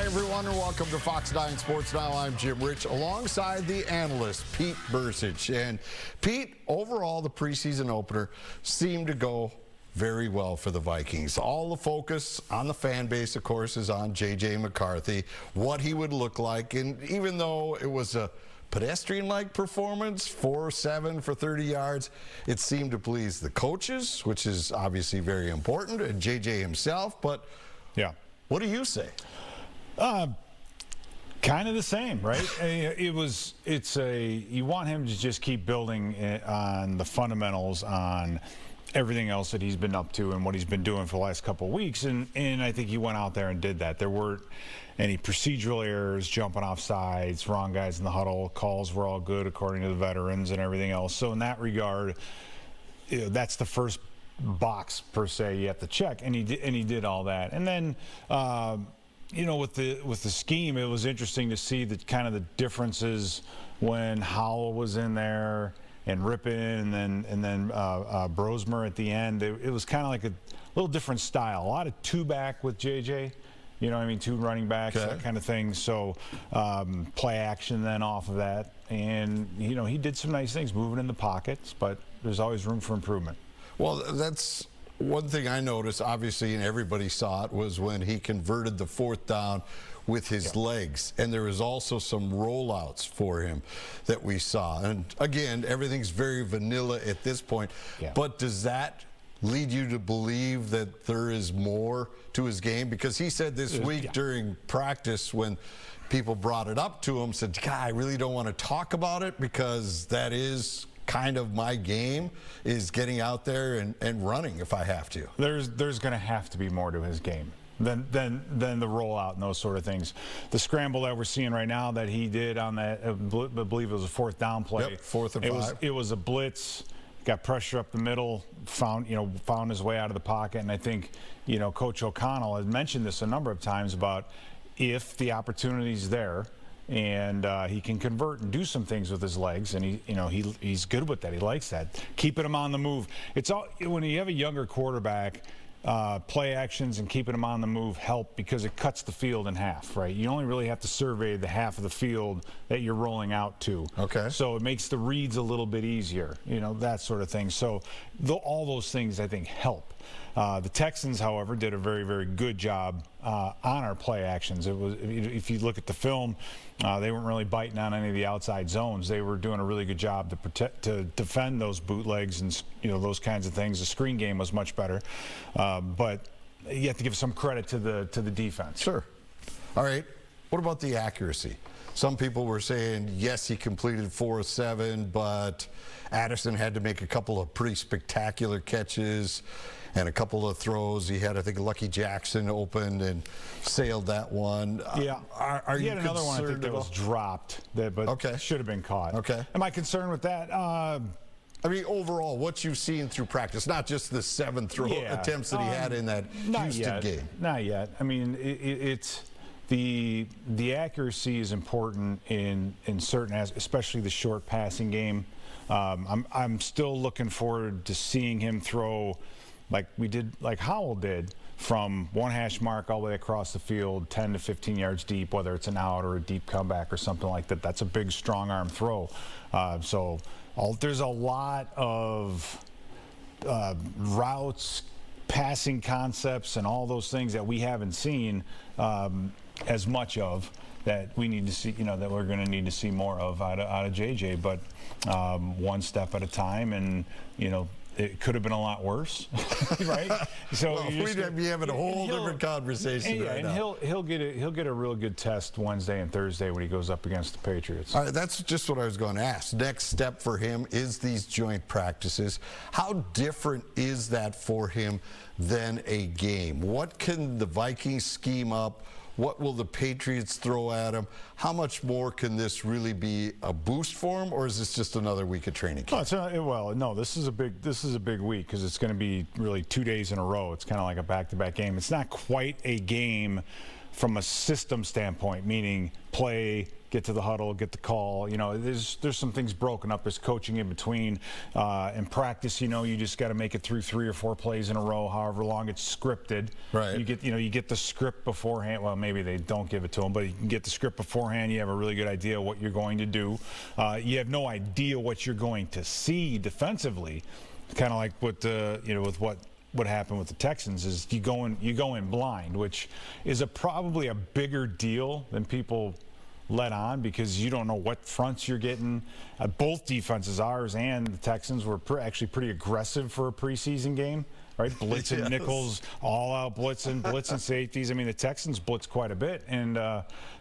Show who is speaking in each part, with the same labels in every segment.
Speaker 1: everyone, and welcome to Fox 9 Sports Now. I'm Jim Rich, alongside the analyst, Pete Bercich. And Pete, overall, the preseason opener seemed to go very well for the Vikings. All the focus on the fan base, of course, is on J.J. McCarthy, what he would look like. And even though it was a pedestrian-like performance, 4-7 for 30 yards, it seemed to please the coaches, which is obviously very important, and J.J. himself. But yeah, what do you say?
Speaker 2: Kind of the same, right? You want him to just keep building on the fundamentals, on everything else that he's been up to and what he's been doing for the last couple of weeks, and I think he went out there and did that. There weren't any procedural errors, jumping off sides, wrong guys in the huddle, calls were all good according to the veterans and everything else. So in that regard, that's the first box per se you have to check, and he did all that. And then with the scheme, it was interesting to see the kind of the differences when Howell was in there and Rippin and then Bromer at the end. It was kind of like a little different style. A lot of two-back with JJ. You know what I mean? Two running backs, that kind of thing. So play action then off of that. And, he did some nice things, moving in the pockets, but there's always room for improvement.
Speaker 1: Well, that's one thing I noticed, obviously, and everybody saw it, was when he converted the fourth down with his legs. And there was also some rollouts for him that we saw. And, again, everything's very vanilla at this point. Yeah. But does that lead you to believe that there is more to his game? Because he said this week during practice, when people brought it up to him, said, God, I really don't want to talk about it because that is kind of my game, is getting out there and running if I have to.
Speaker 2: There's going to have to be more to his game than the rollout and those sort of things. The scramble that we're seeing right now that he did on that, I believe it was a fourth down play.
Speaker 1: Yep, 4th and 5.
Speaker 2: It was a blitz. Got pressure up the middle, found his way out of the pocket, and I think Coach O'Connell has mentioned this a number of times about if the opportunity's there and he can convert and do some things with his legs, and he's good with that. He likes that, keeping him on the move. It's all when you have a younger quarterback. Play actions and keeping them on the move help because it cuts the field in half, right? You only really have to survey the half of the field that you're rolling out to. Okay. So it makes the reads a little bit easier, that sort of thing. So all those things, I think, help. The Texans, however, did a very, very good job on our play actions. It was, if you look at the film, they weren't really biting on any of the outside zones. They were doing a really good job to defend those bootlegs and those kinds of things. The screen game was much better, but you have to give some credit to the defense.
Speaker 1: Sure. All right. What about the accuracy? Some people were saying, yes, he completed 4 of 7, but Addison had to make a couple of pretty spectacular catches and a couple of throws. He had, I think, Lucky Jackson opened and sailed that one.
Speaker 2: Yeah.
Speaker 1: Are you
Speaker 2: had another one, I think, that was dropped, but should have been caught. Okay. Am I concerned with that?
Speaker 1: I mean, overall, what you've seen through practice, not just the 7 throw attempts that he had in that Houston game.
Speaker 2: Not yet. I mean, it's the accuracy is important in certain aspects, especially the short passing game. I'm still looking forward to seeing him throw like Howell did, from one hash mark all the way across the field, 10 to 15 yards deep, whether it's an out or a deep comeback or something like that. That's a big strong arm throw. There's a lot of routes, passing concepts, and all those things that we haven't seen as much of, that we need to see, that we're going to need to see more of out of JJ. But one step at a time, and it could have been a lot worse, right? So
Speaker 1: well, we'd be having a whole different conversation right now.
Speaker 2: He'll get a real good test Wednesday and Thursday when he goes up against the Patriots.
Speaker 1: All right, that's just what I was going to ask. Next step for him is these joint practices. How different is that for him than a game? What can the Vikings scheme up? What will the Patriots throw at him? How much more can this really be a boost for him, or is this just another week of training camp?
Speaker 2: No, this is a big week because it's going to be really 2 days in a row. It's kind of like a back-to-back game. It's not quite a game from a system standpoint, meaning play, get to the huddle, get the call. You know, there's some things broken up. There's coaching in between. In practice, you know, you just got to make it through 3 or 4 plays in a row, however long it's scripted.
Speaker 1: Right.
Speaker 2: You get the script beforehand. Well, maybe they don't give it to them, but you can get the script beforehand. You have a really good idea what you're going to do. You have no idea what you're going to see defensively. Kind of like with what happened with the Texans is you go in blind, which is probably a bigger deal than people let on, because you don't know what fronts you're getting. Both defenses, ours and the Texans, were actually pretty aggressive for a preseason game, right? Blitzing
Speaker 1: Yes.
Speaker 2: nickels, all out blitzing safeties. I mean, the Texans blitzed quite a bit, and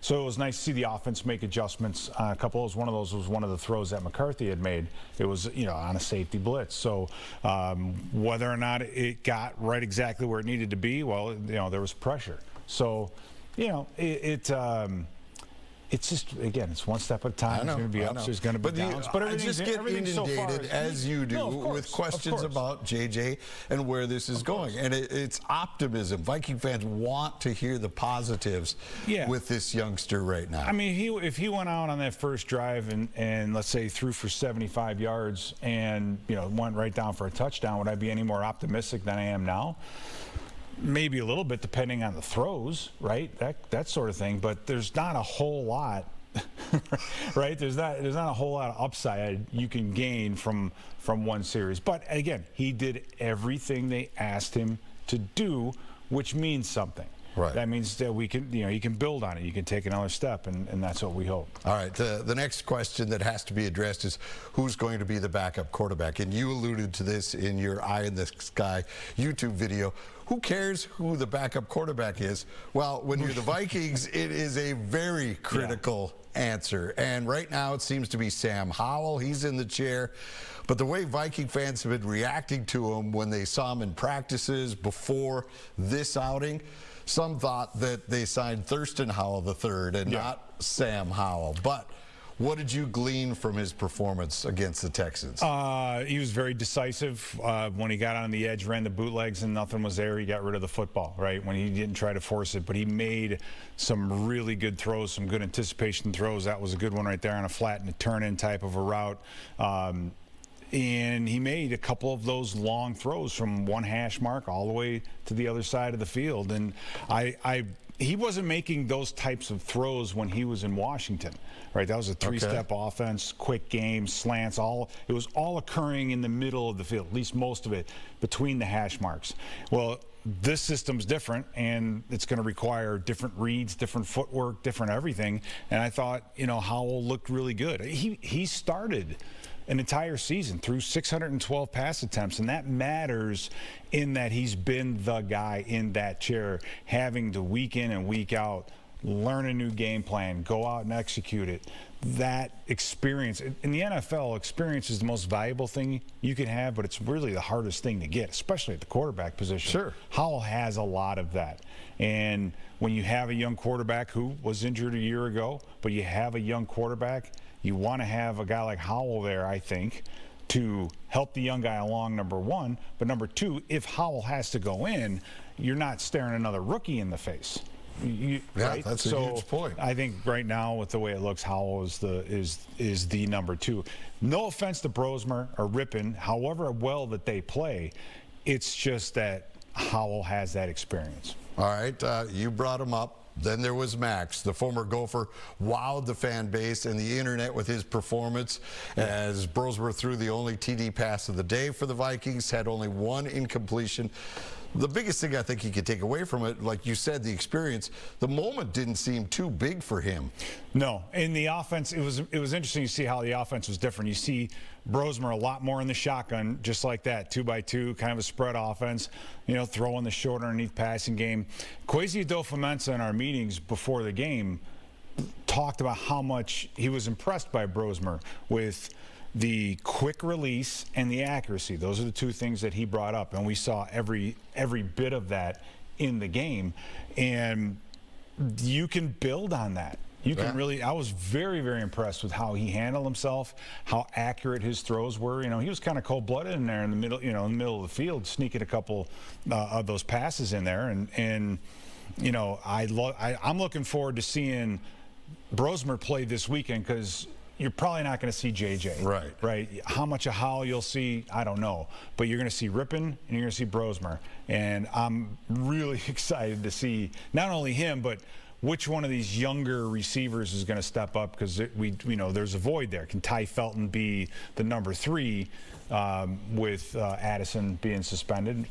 Speaker 2: so it was nice to see the offense make adjustments. A couple of one of those was one of the throws that McCarthy had made. It was, you know, on a safety blitz. So whether or not it got right exactly where it needed to be, well, you know, there was pressure. So, you know, it's just, again, it's one step at a time. There's going to be ups, there's going to be downs. But
Speaker 1: I just get inundated, as you do, with questions about JJ and where this is going. And it's optimism. Viking fans want to hear the positives with this youngster right now.
Speaker 2: I mean, if he went out on that first drive and let's say threw for 75 yards and, you know, went right down for a touchdown, would I be any more optimistic than I am now? Maybe a little bit, depending on the throws, right? That sort of thing. But there's not a whole lot, right? There's not a whole lot of upside you can gain from one series. But again, he did everything they asked him to do, which means something.
Speaker 1: Right.
Speaker 2: That means that we can, you know, you can build on it. You can take another step, and that's what we hope.
Speaker 1: All right. The next question that has to be addressed is who's going to be the backup quarterback? And you alluded to this in your Eye in the Sky YouTube video. Who cares who the backup quarterback is? Well, when you're the Vikings, it is a very critical answer. And right now it seems to be Sam Howell. He's in the chair. But the way Viking fans have been reacting to him when they saw him in practices before this outing, some thought that they signed Thurston Howell III and not Sam Howell. But what did you glean from his performance against the Texans?
Speaker 2: He was very decisive. When he got on the edge, ran the bootlegs, and nothing was there, he got rid of the football, right? When he didn't try to force it. But he made some really good throws, some good anticipation throws. That was a good one right there on a flat and a turn-in type of a route. And he made a couple of those long throws from one hash mark all the way to the other side of the field. And he wasn't making those types of throws when he was in Washington, right? That was a three-step offense, quick game, slants, it was all occurring in the middle of the field, at least most of it, between the hash marks. Well, this system's different, and it's going to require different reads, different footwork, different everything. And I thought, you know, Howell looked really good. He started an entire season through 612 pass attempts, and that matters in that he's been the guy in that chair, having to week in and week out learn a new game plan, go out and execute it. That experience in the NFL, experience is the most valuable thing you can have, but it's really the hardest thing to get, especially at the quarterback position.
Speaker 1: Sure.
Speaker 2: Howell has a lot of that. And when you have a young quarterback who was injured a year ago, but you have a young quarterback, you want to have a guy like Howell there, I think, to help the young guy along, number one. But number two, if Howell has to go in, you're not staring another rookie in the face. Right?
Speaker 1: That's a huge point.
Speaker 2: I think right now, with the way it looks, Howell is the number two. No offense to Bromer or Rippon, however well that they play, it's just that Howell has that experience.
Speaker 1: All right, you brought him up. Then there was Max, the former Gopher, wowed the fan base and the internet with his performance as Bromer threw the only TD pass of the day for the Vikings, had only one incompletion. The biggest thing I think you could take away from it, like you said, the experience, the moment didn't seem too big for him.
Speaker 2: No, in the offense, it was interesting to see how the offense was different. You see Bromer a lot more in the shotgun, just like that, 2-by-2, kind of a spread offense, you know, throwing the short underneath passing game. Kwesi Adofo-Mensah in our meetings before the game talked about how much he was impressed by Bromer with the quick release and the accuracy. Those are the two things that he brought up, and we saw every bit of that in the game. And you can build on that. You can really. I was very, very impressed with how he handled himself, how accurate his throws were. You know, he was kind of cold-blooded in there in the middle, you know, in the middle of the field, sneaking a couple of those passes in there, and you know, I'm looking forward to seeing Bromer play this weekend because you're probably not going to see JJ.
Speaker 1: Right.
Speaker 2: Right. How much of Howell you'll see, I don't know. But you're going to see Rippon and you're going to see Bromer. And I'm really excited to see not only him, but which one of these younger receivers is going to step up, because we know there's a void there. Can Ty Felton be the number 3 with Addison being suspended?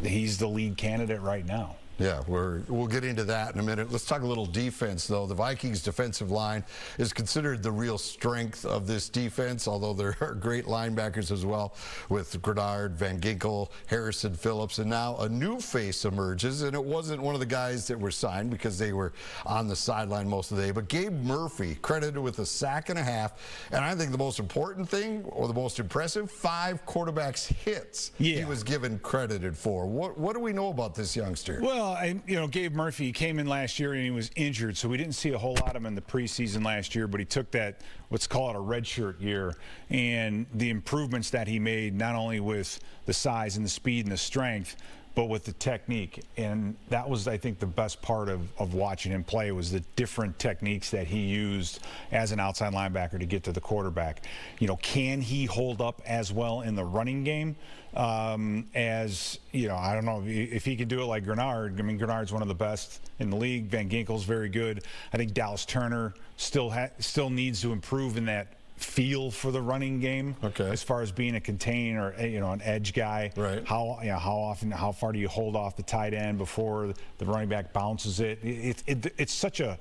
Speaker 2: He's the lead candidate right now.
Speaker 1: Yeah, we'll get into that in a minute. Let's talk a little defense, though. The Vikings' defensive line is considered the real strength of this defense, although there are great linebackers as well with Grenard, Van Ginkel, Harrison Phillips, and now a new face emerges, and it wasn't one of the guys that were signed because they were on the sideline most of the day, but Gabe Murphy, credited with a sack and a half, and I think the most important thing, or the most impressive, 5 quarterbacks hits he was given credited for. What do we know about this youngster?
Speaker 2: Well, you know, Gabe Murphy came in last year and he was injured, so we didn't see a whole lot of him in the preseason last year, but he took that, what's called a redshirt year, and the improvements that he made, not only with the size and the speed and the strength, but with the technique. And that was, I think, the best part of watching him play, was the different techniques that he used as an outside linebacker to get to the quarterback. You know, can he hold up as well in the running game as, you know, I don't know if he can do it like Grenard. I mean, Grenard's one of the best in the league. Van Ginkel's very good. I think Dallas Turner still needs to improve in that feel for the running game, as far as being a contain or, you know, an edge guy.
Speaker 1: Right.
Speaker 2: How often, how far do you hold off the tight end before the running back bounces it? It's such a,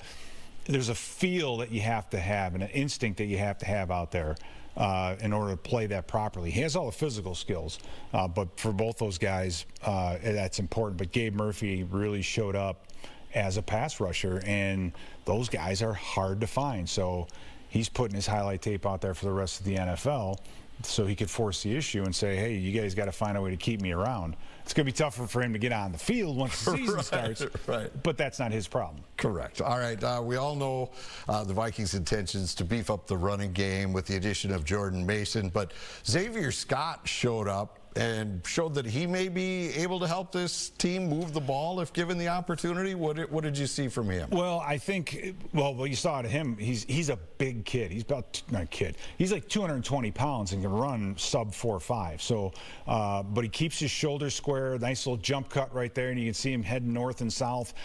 Speaker 2: there's a feel that you have to have and an instinct that you have to have out there in order to play that properly. He has all the physical skills, but for both those guys, that's important. But Gabe Murphy really showed up as a pass rusher, and those guys are hard to find. So he's putting his highlight tape out there for the rest of the NFL so he could force the issue and say, hey, you guys got to find a way to keep me around. It's going to be tougher for him to get on the field once the season starts, but that's not his problem.
Speaker 1: Correct. All right, we all know the Vikings' intentions to beef up the running game with the addition of Jordan Mason, but Xavier Scott showed up and showed that he may be able to help this team move the ball if given the opportunity. What did you see from him?
Speaker 2: Well, I think, well, you saw it him. He's a big kid. He's about, not kid. He's like 220 pounds and can run sub 4.5. So, but he keeps his shoulders square. Nice little jump cut right there, and you can see him heading north and south.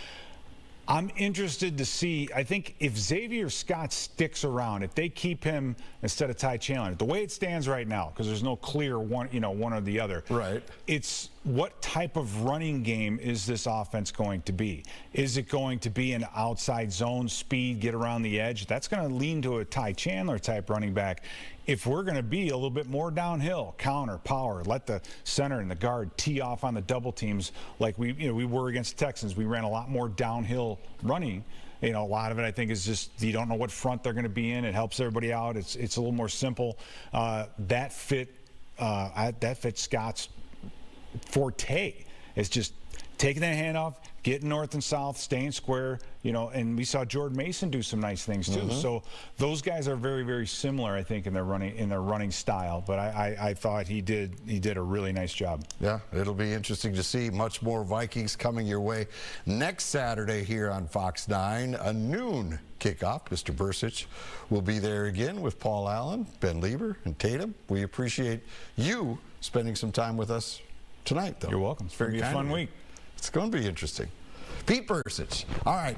Speaker 2: I'm interested to see, I think if Xavier Scott sticks around, if they keep him instead of Ty Chandler, the way it stands right now, because there's no clear one, you know, one or the other.
Speaker 1: Right.
Speaker 2: It's what type of running game is this offense going to be? Is it going to be an outside zone speed, get around the edge? That's going to lean to a Ty Chandler type running back. If we're going to be a little bit more downhill, counter, power, let the center and the guard tee off on the double teams like we were against the Texans. We ran a lot more downhill running. You know, a lot of it I think is just you don't know what front they're going to be in. It helps everybody out. It's a little more simple. That fit Scott's forte. It's just taking that hand off, getting north and south, staying square, you know, and we saw Jordan Mason do some nice things too. So those guys are very, very similar, I think, in their running style. But I thought he did a really nice job.
Speaker 1: Yeah, it'll be interesting to see. Much more Vikings coming your way next Saturday here on Fox 9, a noon kickoff. Mr. Bercich will be there again with Paul Allen, Ben Lieber, and Tatum. We appreciate you spending some time with us tonight, though.
Speaker 2: You're welcome. It's going to be a fun week.
Speaker 1: It's going to be interesting. Pete Bercich. All right.